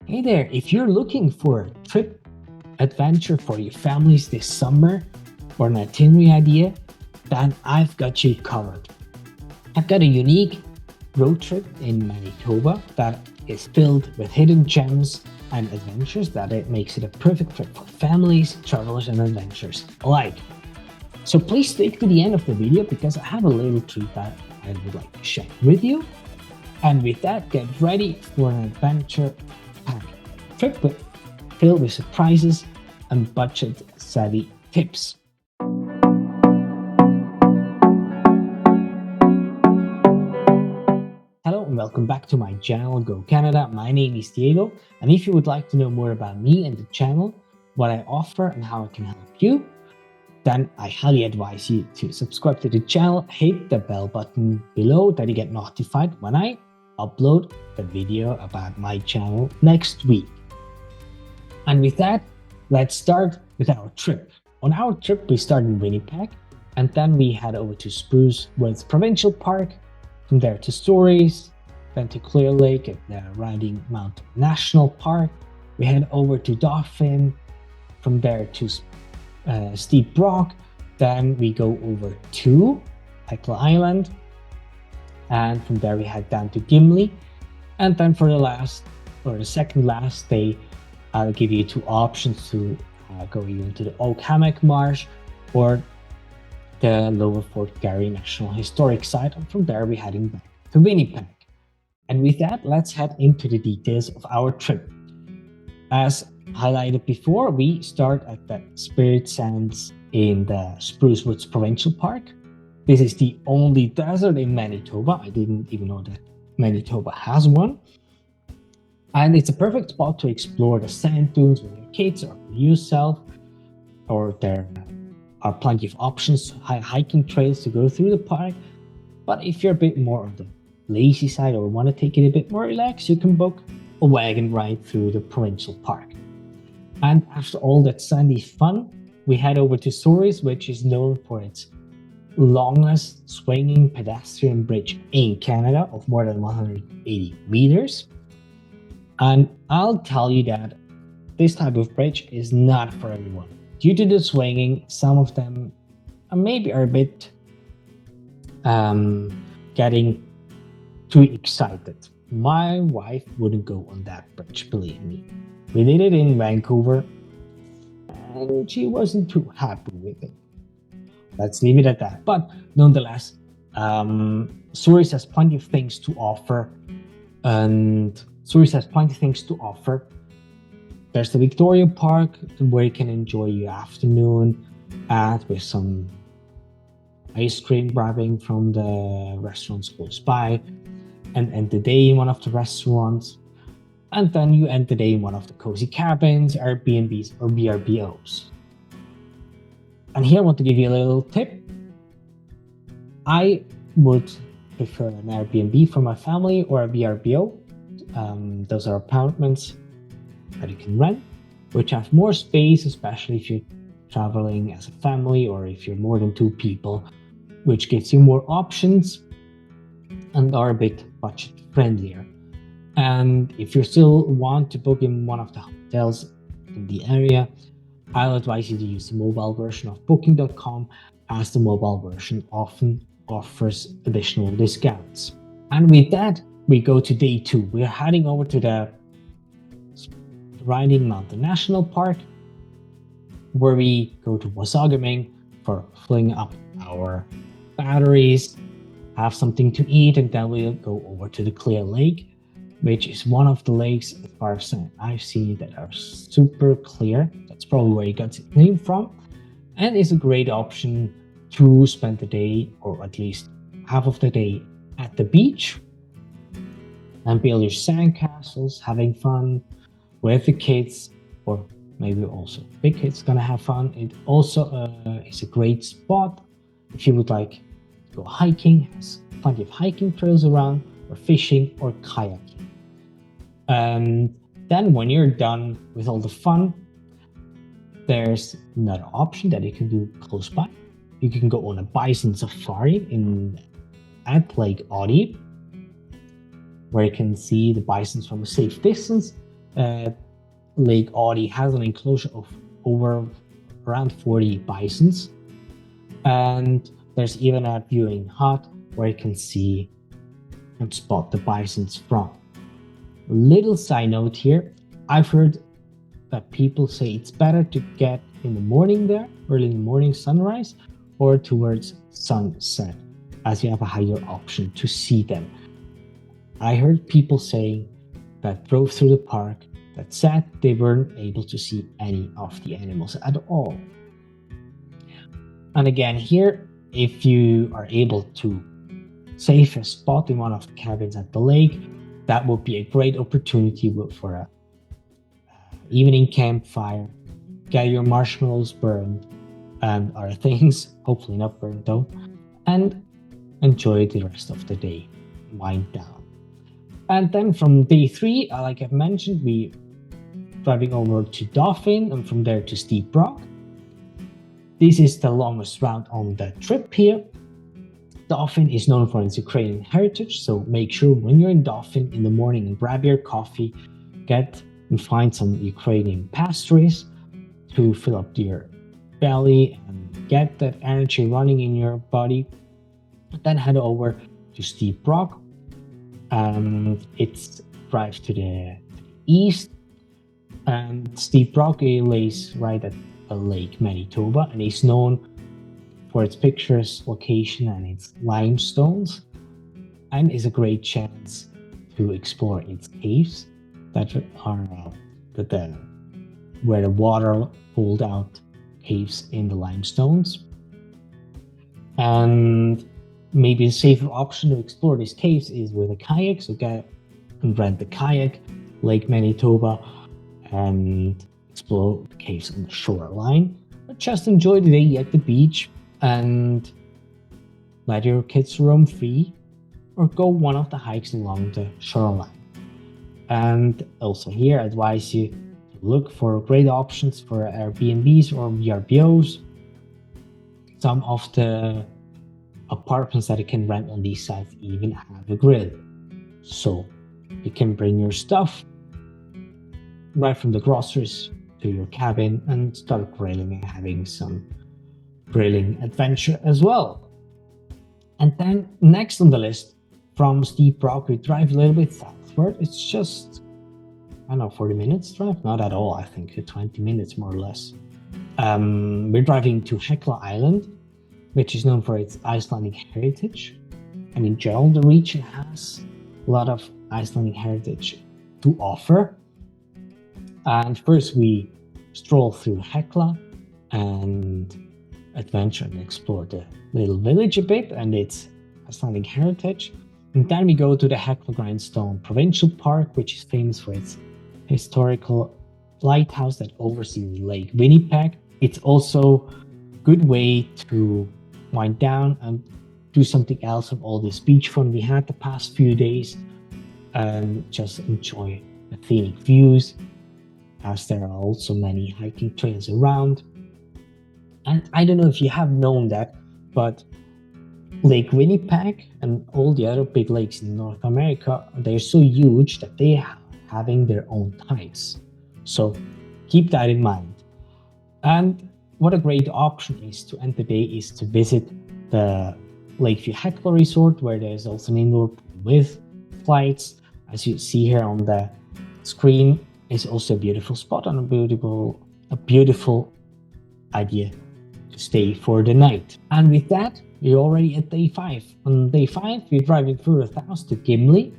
Hey there, if you're looking for a trip adventure for your families this summer or an itinerary idea, then I've got you covered. I've got a unique road trip in Manitoba that is filled with hidden gems and adventures that it makes it a perfect trip for families, travelers, and adventurers alike. So please stick to the end of the video because I have a little treat that I would like to share with you. And with that, get ready for an adventure packed trip filled with surprises and budget-savvy tips. Hello and welcome back to my channel, Go Canada. My name is Diego, and if you would like to know more about me and the channel, what I offer and how I can help you, then I highly advise you to subscribe to the channel, hit the bell button below that you get notified when I upload a video about my channel next week. And with that, let's start with our trip. On our trip, we start in Winnipeg, and then we head over to Spruce Woods Provincial Park, from there to Souris, then to Clear Lake at the Riding Mountain National Park. We head over to Dauphin, from there to Steep Rock, then we go over to Hecla Island, and from there we head down to Gimli, and then for the second last day, I'll give you two options to go either to the Oack Hammock Marsh or the Lower Fort Garry National Historic Site, and from there we're heading back to Winnipeg. And with that, let's head into the details of our trip. As highlighted before, we start at the Spirit Sands in the Spruce Woods Provincial Park. This is the only desert in Manitoba. I didn't even know that Manitoba has one. And it's a perfect spot to explore the sand dunes with your kids or yourself, or there are plenty of options, hiking trails to go through the park. But if you're a bit more on the lazy side or want to take it a bit more relaxed, you can book a wagon ride through the provincial park. And after all that sandy fun, we head over to Souris, which is known for its longest swinging pedestrian bridge in Canada of more than 180 meters. And I'll tell you that this type of bridge is not for everyone. Due to the swinging, some of them maybe are a bit getting too excited. My wife wouldn't go on that bridge, believe me. We did it in Vancouver and she wasn't too happy with it. Let's leave it at that. But nonetheless, Souris has plenty of things to offer, There's the Victoria Park where you can enjoy your afternoon with some ice cream grabbing from the restaurants close by, and end the day in one of the restaurants. And then you end the day in one of the cozy cabins, Airbnbs, or VRBOs. And here I want to give you a little tip. I would prefer an Airbnb for my family or a VRBO. Those are apartments that you can rent, which have more space, especially if you're traveling as a family or if you're more than two people, which gives you more options and are a bit budget friendlier. And if you still want to book in one of the hotels in the area, I'll advise you to use the mobile version of booking.com, as the mobile version often offers additional discounts. And with that, we go to day 2. We're heading over to the Riding Mountain National Park, where we go to Wasagaming for filling up our batteries, have something to eat, and then we'll go over to the Clear Lake, which is one of the lakes, as far as I've seen, that are super clear. That's probably where it got its name from, and is a great option to spend the day, or at least half of the day, at the beach and build your sandcastles, having fun with the kids, or maybe also big kids gonna have fun. It also is a great spot if you would like to go hiking. It has plenty of hiking trails around, or fishing or kayaking. And then when you're done with all the fun, there's another option that you can do close by. You can go on a bison safari at Lake Audy, where you can see the bisons from a safe distance, Lake Audy has an enclosure of over around 40 bisons, and there's even a viewing hut where you can see and spot the bisons from. Little side note here, I've heard that people say it's better to get in the morning there, early in the morning sunrise, or towards sunset, as you have a higher option to see them. I heard people saying that drove through the park that said they weren't able to see any of the animals at all. And again, here, if you are able to save a spot in one of the cabins at the lake, that would be a great opportunity for a evening campfire, get your marshmallows burned and other things, hopefully not burned though, and enjoy the rest of the day, wind down. And then from day 3, like I've mentioned, we driving over to Dauphin and from there to Steep Rock. This is the longest route on the trip here. Dauphin is known for its Ukrainian heritage, so make sure when you're in Dauphin in the morning and grab your coffee, get and find some Ukrainian pastries to fill up your belly and get that energy running in your body. Then head over to Steep Rock, and it's drive to the east, and Steep Rock lays right at Lake Manitoba and is known for its picturesque location and its limestones, and is a great chance to explore its caves that are where the water pulled out caves in the limestones. And maybe a safer option to explore these caves is with a kayak, so get and rent the kayak, Lake Manitoba, and explore the caves on the shoreline, or just enjoy the day at the beach and let your kids roam free, or go one of the hikes along the shoreline. And also here I advise you to look for great options for Airbnbs or VRBOs. Some of the apartments that you can rent on these sites even have a grill, so you can bring your stuff right from the groceries to your cabin and start grilling and having some grilling adventure as well. And then next on the list, from Steep Rock, we drive a little bit southward. It's just, 40 minutes drive? Not at all, I think 20 minutes more or less. We're driving to Hecla Island, which is known for its Icelandic heritage. And in general, the region has a lot of Icelandic heritage to offer. And first we stroll through Hecla and adventure and explore the little village a bit and its Icelandic heritage. And then we go to the Hecla Grindstone Provincial Park, which is famous for its historical lighthouse that oversees Lake Winnipeg. It's also a good way to wind down and do something else of all this beach fun we had the past few days, and just enjoy the scenic views, as there are also many hiking trails around. And I don't know if you have known that, but Lake Winnipeg and all the other big lakes in North America, they're so huge that they are having their own tides. So keep that in mind. And what a great option is to end the day is to visit the Lakeview Hecla Resort, where there's also an indoor pool with flights. As you see here on the screen, is also a beautiful spot and a beautiful idea to stay for the night. And with that, we're already at day 5. On day 5, we're driving through the south to Gimli,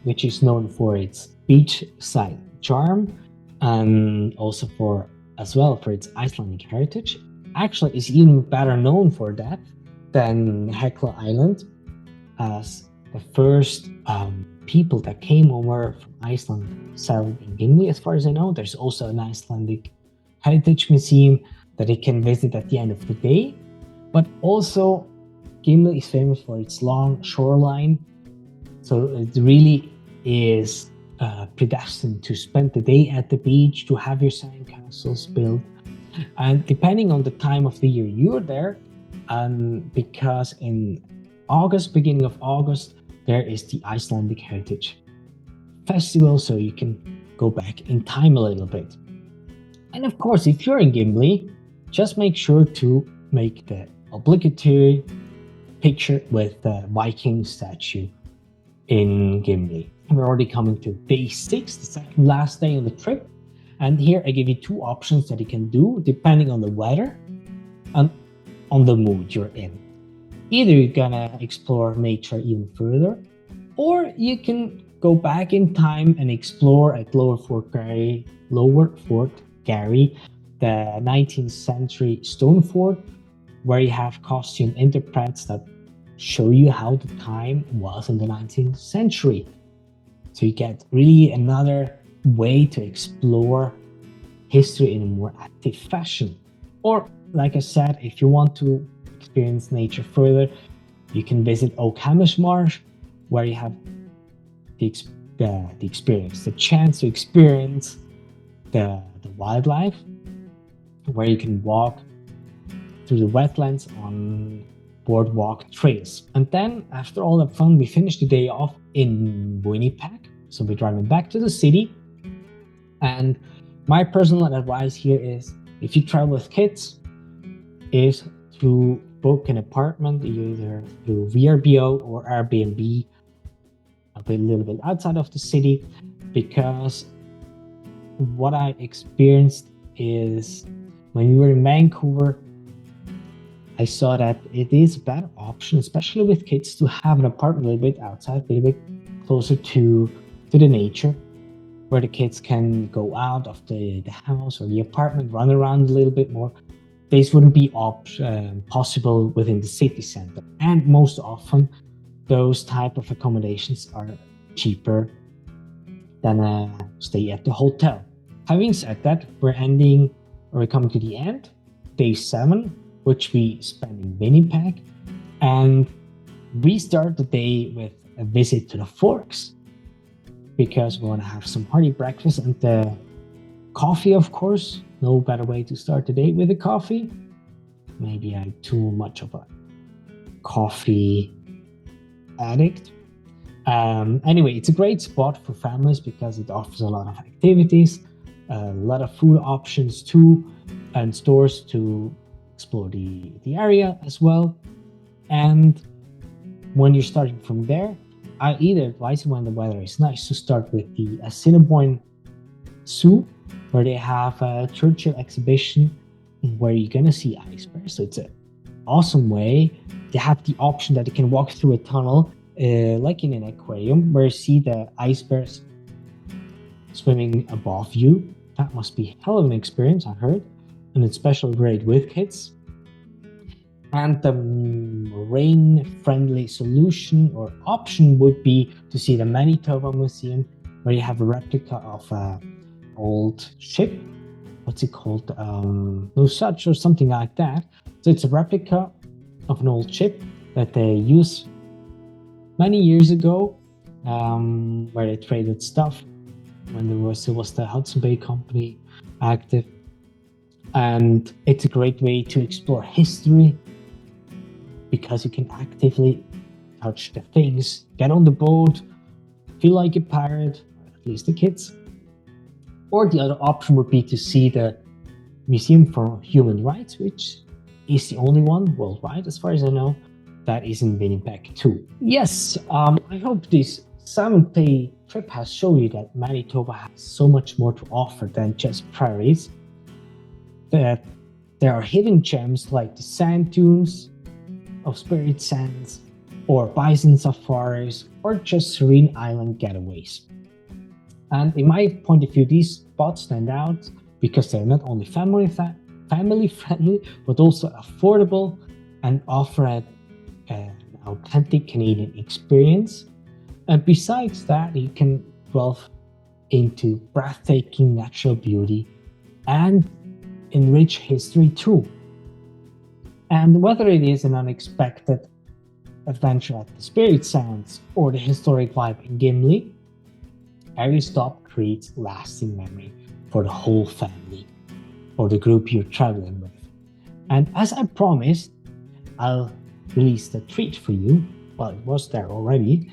which is known for its beachside charm and also for its Icelandic heritage. Actually, it's even better known for that than Hecla Island, as the first people that came over from Iceland settled in Gimli. As far as I know, there's also an Icelandic heritage museum that you can visit at the end of the day. But also, Gimli is famous for its long shoreline, so it really is predestined to spend the day at the beach, to have your sandcastles built. And depending on the time of the year you're there, because in August, beginning of August, there is the Icelandic Heritage Festival, so you can go back in time a little bit. And of course, if you're in Gimli, just make sure to make the obligatory picture with the Viking statue in Gimli. We're already coming to day 6, the second last day of the trip. And here I give you 2 options that you can do depending on the weather and on the mood you're in. Either you're gonna explore nature even further, or you can go back in time and explore at Lower Fort Garry, the 19th century stone fort, where you have costume interprets that show you how the time was in the 19th century. So you get really another way to explore history in a more active fashion. Or, like I said, if you want to experience nature further, you can visit Oack Marsh, where you have the chance to experience the wildlife, where you can walk through the wetlands on boardwalk trails. And then after all that fun, we finished the day off in Winnipeg. So we're driving back to the city. And my personal advice here is, if you travel with kids, is to book an apartment either through VRBO or Airbnb a little bit outside of the city, because what I experienced is when we were in Vancouver, I saw that it is a better option, especially with kids, to have an apartment a little bit outside, a little bit closer to the nature, where the kids can go out of the house or the apartment, run around a little bit more. This wouldn't be possible within the city center. And most often, those type of accommodations are cheaper than a stay at the hotel. Having said that, we're coming to the end, day 7, which we spent in Winnipeg, and we start the day with a visit to the Forks, because we want to have some hearty breakfast and the coffee, of course. No better way to start the day with a coffee. Maybe I'm too much of a coffee addict. Anyway, it's a great spot for families because it offers a lot of activities, a lot of food options too, and stores to explore the area as well. And when you're starting from there, I either advise you, when the weather is nice, to start with the Assiniboine Zoo, where they have a Churchill exhibition where you're gonna see ice bears. So it's an awesome way. They have the option that you can walk through a tunnel, like in an aquarium, where you see the ice bears swimming above you. That must be a hell of an experience, I heard, and it's especially great with kids. And the rain-friendly solution or option would be to see the Manitoba Museum, where you have a replica of an old ship. What's it called? Such or something like that. So it's a replica of an old ship that they used many years ago, where they traded stuff when there still was the Hudson Bay Company active. And it's a great way to explore history, because you can actively touch the things, get on the boat, feel like a pirate, at least the kids. Or the other option would be to see the Museum for Human Rights, which is the only one worldwide, as far as I know, that is in Winnipeg too. Yes, I hope this 7-day trip has shown you that Manitoba has so much more to offer than just prairies. That there are hidden gems like the sand dunes of Spirit Sands, or bison safaris, or just serene island getaways. And in my point of view, these spots stand out because they're not only family friendly, but also affordable and offer an authentic Canadian experience. And besides that, you can delve into breathtaking natural beauty and enrich history too. And whether it is an unexpected adventure at the Spirit Sands or the historic vibe in Gimli, every stop creates lasting memory for the whole family or the group you're traveling with. And as I promised, I'll release the treat for you. Well, it was there already.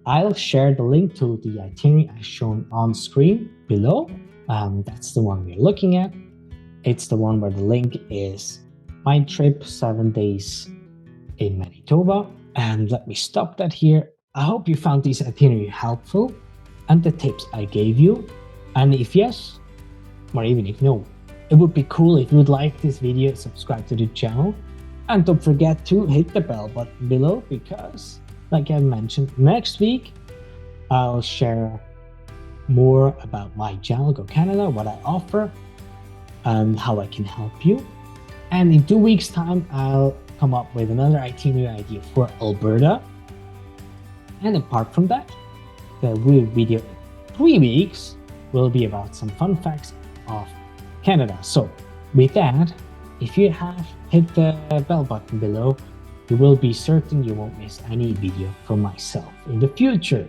I'll share the link to the itinerary as shown on screen below. That's the one we're looking at. It's the one where the link is my trip, 7 days in Manitoba. And let me stop that here. I hope you found this itinerary helpful and the tips I gave you. And if yes, or even if no, it would be cool if you would like this video, subscribe to the channel, and don't forget to hit the bell button below because, like I mentioned, next week I'll share more about my channel, Go Canada, what I offer, and how I can help you. And in 2 weeks' time, I'll come up with another itinerary idea for Alberta. And apart from that, the real video in 3 weeks will be about some fun facts of Canada. So with that, if you have hit the bell button below, you will be certain you won't miss any video from myself in the future.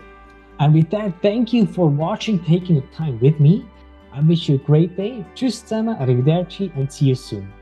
And with that, thank you for watching, taking the time with me. I wish you a great day. Tschüss zusammen, arrivederci, and see you soon.